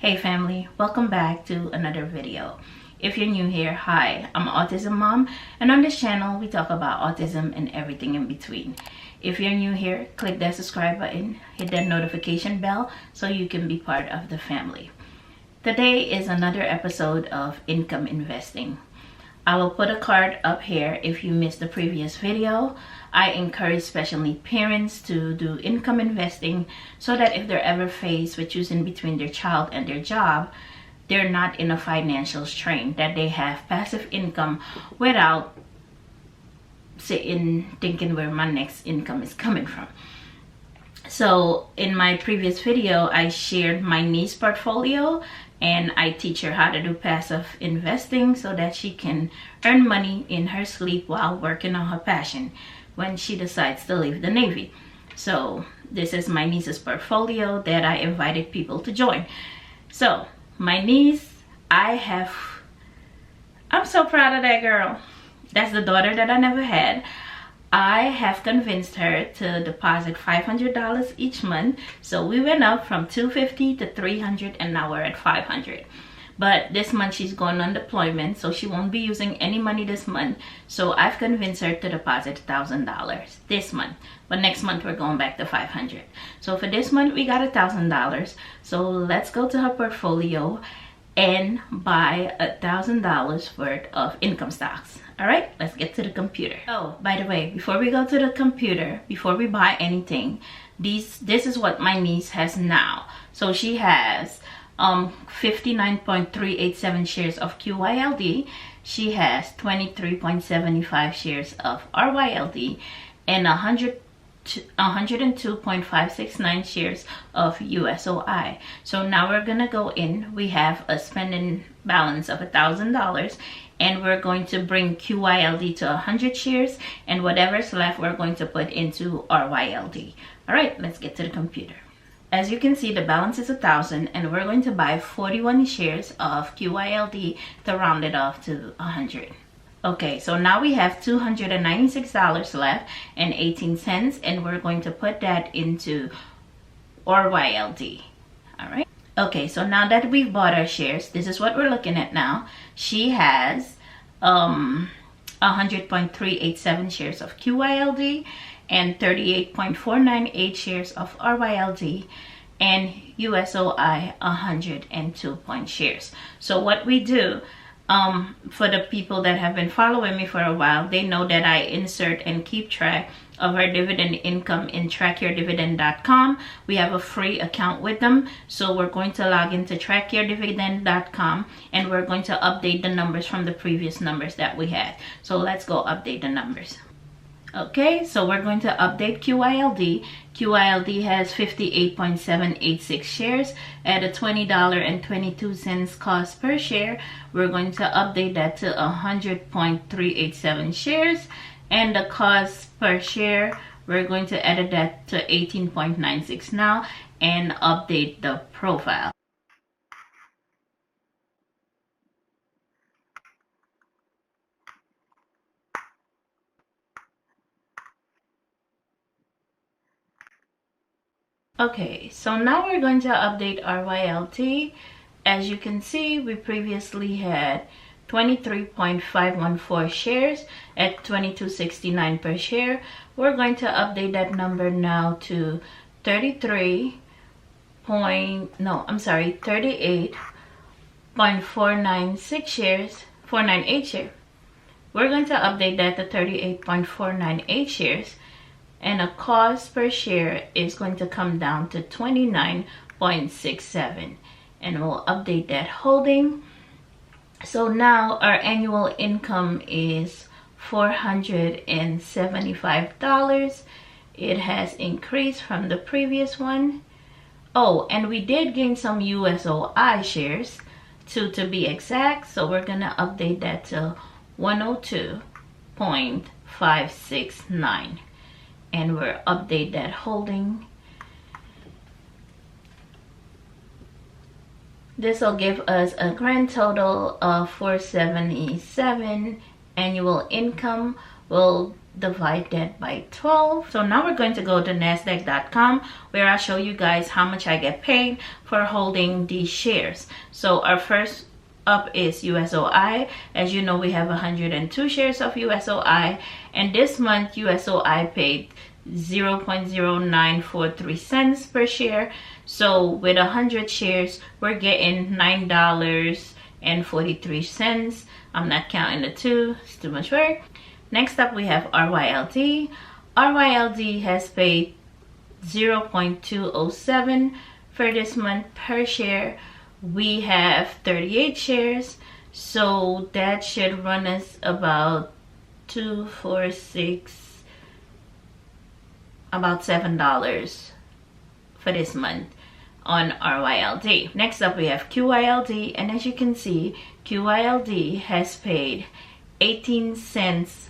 Hey family, welcome back to another video. If you're new here, hi, I'm Autism Mom, and on this channel we talk about autism and everything in between. If you're new here, click that subscribe button, hit that notification bell so you can be part of the family. Today is another episode of income investing. I will put a card up here if you missed the previous video. I encourage especially parents to do income investing so that if they're ever faced with choosing between their child and their job, they're not in a financial strain, that they have passive income without sitting thinking where my next income is coming from. So in my previous video, I shared my niece portfolio and I teach her how to do passive investing so that she can earn money in her sleep while working on her passion when she decides to leave the Navy. So this is my niece's portfolio that I invited people to join. So my niece, I'm so proud of that girl. That's the daughter that I never had. I have convinced her to deposit $500 each month. So we went up from $250 to $300 and now we're at $500. But this month she's going on deployment, so she won't be using any money this month. So I've convinced her to deposit $1,000 this month. But next month we're going back to $500. So for this month we got $1,000. So let's go to her portfolio and buy $1,000 worth of income stocks. All right, let's get to the computer. Oh, by the way, before we go to the computer, before we buy anything, this is what my niece has now. So she has 59.387 shares of QYLD. She has 23.75 shares of RYLD and 102.569 shares of USOI. So now we're gonna go in. We have a spending balance of $1,000 and we're going to bring QYLD to 100 shares, and whatever's left we're going to put into RYLD. All right, let's get to the computer. As you can see, the balance is 1,000 and we're going to buy 41 shares of QYLD to round it off to 100. Okay, so now we have $296 left and 18 cents, and we're going to put that into RYLD. All right. Okay, so now that we've bought our shares, this is what we're looking at now. She has 100.387 shares of QYLD and 38.498 shares of RYLD and USOI 102 shares. So what we do, for the people that have been following me for a while, they know that I insert and keep track of our dividend income in trackyourdividend.com. We have a free account with them, so we're going to log into trackyourdividend.com and we're going to update the numbers from the previous numbers that we had. So let's go update the numbers. Okay, so we're going to update QYLD. QYLD has 58.786 shares at a $20.22 cost per share. We're going to update that to 100.387 shares, and the cost per share, we're going to edit that to 18.96 now and update the profile. Okay, so now we're going to update our YLT. As you can see, we previously had 23.514 shares at $22.69 per share. We're going to update that number now to 38.496 shares, 498 shares. We're going to update that to 38.498 shares. And a cost per share is going to come down to 29.67, and we'll update that holding. So now our annual income is $475. It has increased from the previous one. Oh, and we did gain some USOI shares, to be exact, so we're gonna update that to 102.569. And we'll update that holding. This will give us a grand total of $477. Annual income will divide that by 12. So now we're going to go to nasdaq.com, where I'll show you guys how much I get paid for holding these shares. So our first up is USOI. As you know, we have 102 shares of USOI, and this month USOI paid 0.0943 cents per share. So with 100 shares, we're getting $9.43. I'm not counting the 2, it's too much work. Next up, we have RYLD. RYLD has paid 0.207 for this month per share. We have 38 shares, so that should run us about about $7 for this month on RYLD. Next up, we have QYLD, and as you can see, QYLD has paid 18 cents,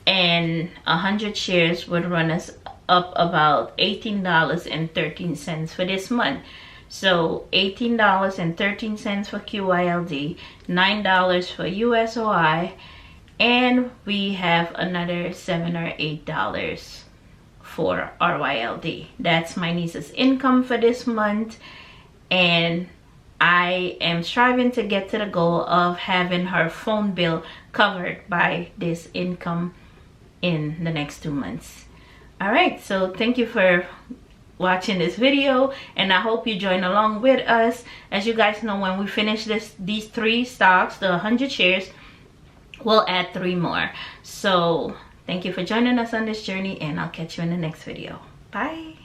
and 100 shares would run us up about $18.13 for this month. So $18.13 for QYLD, $9 for USOI, and we have another $7 or $8 for RYLD. That's my niece's income for this month, and I am striving to get to the goal of having her phone bill covered by this income in the next 2 months. All right, so thank you for watching this video, and I hope you join along with us. As you guys know, when we finish these 3 stocks, the 100 shares, we'll add 3 more. So thank you for joining us on this journey, and I'll catch you in the next video. Bye.